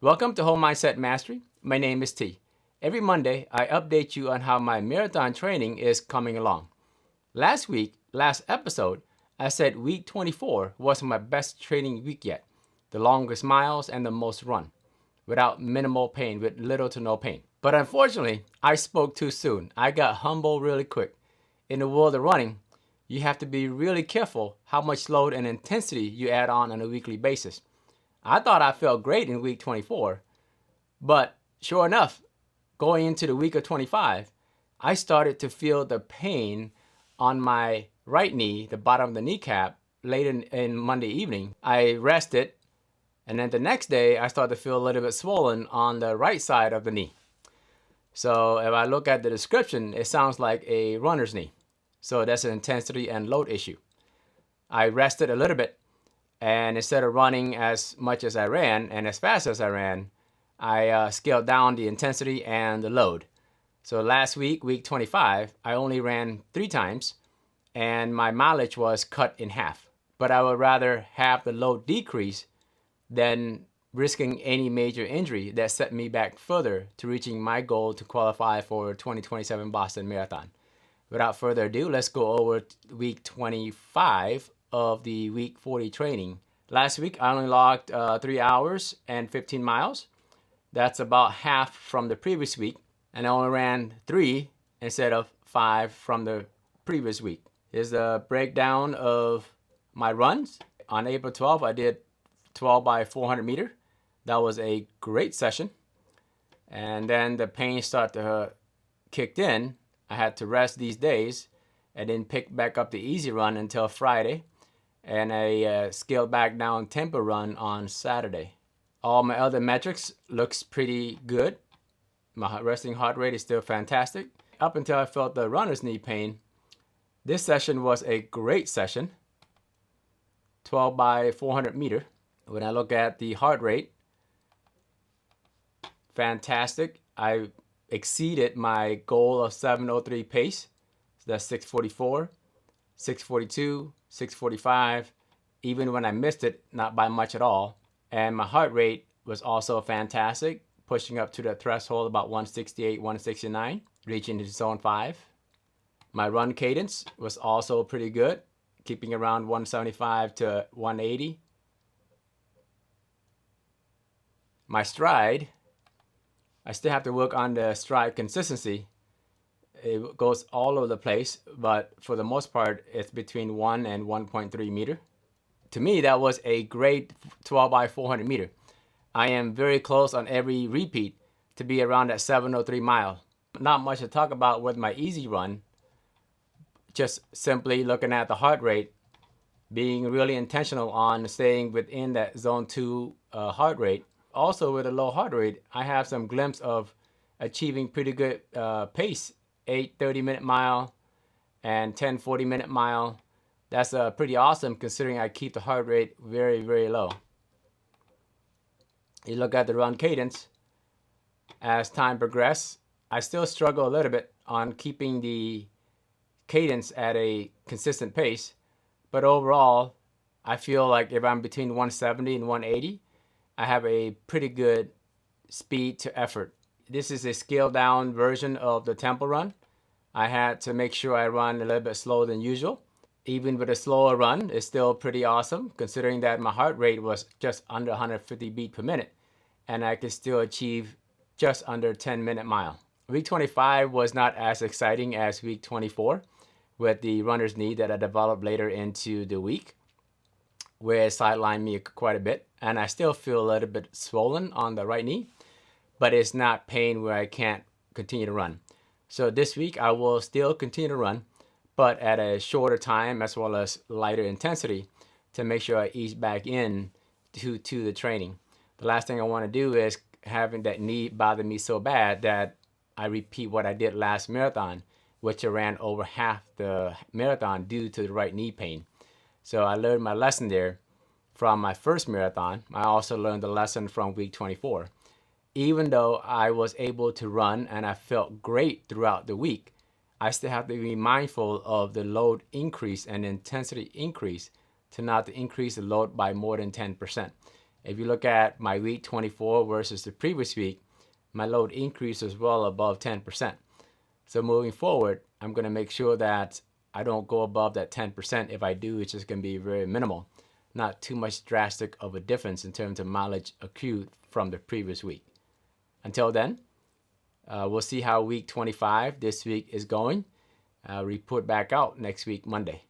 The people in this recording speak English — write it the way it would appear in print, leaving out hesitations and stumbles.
Welcome to Home Mindset Mastery. My name is T. Every Monday, I update you on how my marathon training is coming along. Last episode, I said week 24 was my best training week yet. The longest miles and the most run, without minimal pain, with little to no pain. But unfortunately, I spoke too soon. I got humble really quick. In the world of running, you have to be really careful how much load and intensity you add on a weekly basis. I thought I felt great in week 24, but sure enough, going into the week of 25, I started to feel the pain on my right knee, the bottom of the kneecap, late in Monday evening. I rested, and then the next day, I started to feel a little bit swollen on the right side of the knee. So if I look at the description, it sounds like a runner's knee. So that's an intensity and load issue. I rested a little bit, and instead of running as much as I ran and as fast as I ran, I scaled down the intensity and the load. So last week, week 25, I only ran 3 times, and my mileage was cut in half. But I would rather have the load decrease than risking any major injury that set me back further to reaching my goal to qualify for 2027 Boston Marathon. Without further ado, let's go over week 25 of the week 40 training. Last week, I only logged 3 hours and 15 miles. That's about half from the previous week. And I only ran 3 instead of 5 from the previous week. Here's the breakdown of my runs. On April 12th, I did 12 by 400 meter. That was a great session. And then the pain started to kick in. I had to rest these days and then pick back up the easy run until Friday, and a scaled back down tempo run on Saturday. All my other metrics looks pretty good. My resting heart rate is still fantastic. Up until I felt the runner's knee pain, this session was a great session. 12 by 400 meter. When I look at the heart rate, fantastic. I exceeded my goal of 7:03 pace. So that's 6:44, 6:42, 6:45. Even when I missed it, not by much at all. And my heart rate was also fantastic, pushing up to the threshold about 168, 169, reaching into zone 5. My run cadence was also pretty good, keeping around 175 to 180. My stride, I still have to work on the stride consistency. It goes all over the place, but for the most part, it's between 1 and 1.3 meter. To me, that was a great 12 by 400 meter. I am very close on every repeat to be around that 7:03 mile. Not much to talk about with my easy run, just simply looking at the heart rate, being really intentional on staying within that zone 2 heart rate. Also, with a low heart rate, I have some glimpse of achieving pretty good pace, 8 30-minute mile and 10 40-minute mile. That's pretty awesome considering I keep the heart rate very, very low. You look at the run cadence, as time progresses, I still struggle a little bit on keeping the cadence at a consistent pace, but overall, I feel like if I'm between 170 and 180, I have a pretty good speed to effort. This is a scaled down version of the tempo run. I had to make sure I run a little bit slower than usual. Even with a slower run, it's still pretty awesome considering that my heart rate was just under 150 beats per minute, and I could still achieve just under 10-minute mile. Week 25 was not as exciting as week 24 with the runner's knee that I developed later into the week, where it sidelined me quite a bit, and I still feel a little bit swollen on the right knee, but it's not pain where I can't continue to run. So this week I will still continue to run, but at a shorter time as well as lighter intensity to make sure I ease back in to the training. The last thing I want to do is having that knee bother me so bad that I repeat what I did last marathon, which I ran over half the marathon due to the right knee pain. So I learned my lesson there from my first marathon. I also learned the lesson from week 24. Even though I was able to run and I felt great throughout the week, I still have to be mindful of the load increase and intensity increase to not to increase the load by more than 10%. If you look at my week 24 versus the previous week, my load increase was well above 10%. So moving forward, I'm going to make sure that I don't go above that 10%. If I do, it's just going to be very minimal, not too much drastic of a difference in terms of mileage accrued from the previous week. Until then, we'll see how week 25 this week is going. Report back out next week, Monday.